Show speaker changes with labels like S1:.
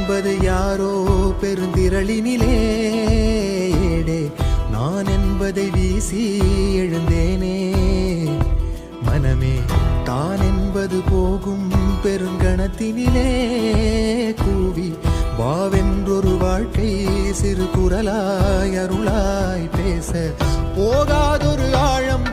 S1: என்பது யாரோ பெருந்திரளினிலே நான் என்பதை வீசி எழுந்தேனே. மனமே தான் என்பது போகும் பெருங்கணத்தினிலே கூவி வாவென்றொரு வாழ்க்கை சிறு குரலாய் அருளாய் பேச போகாதொரு ஆழம்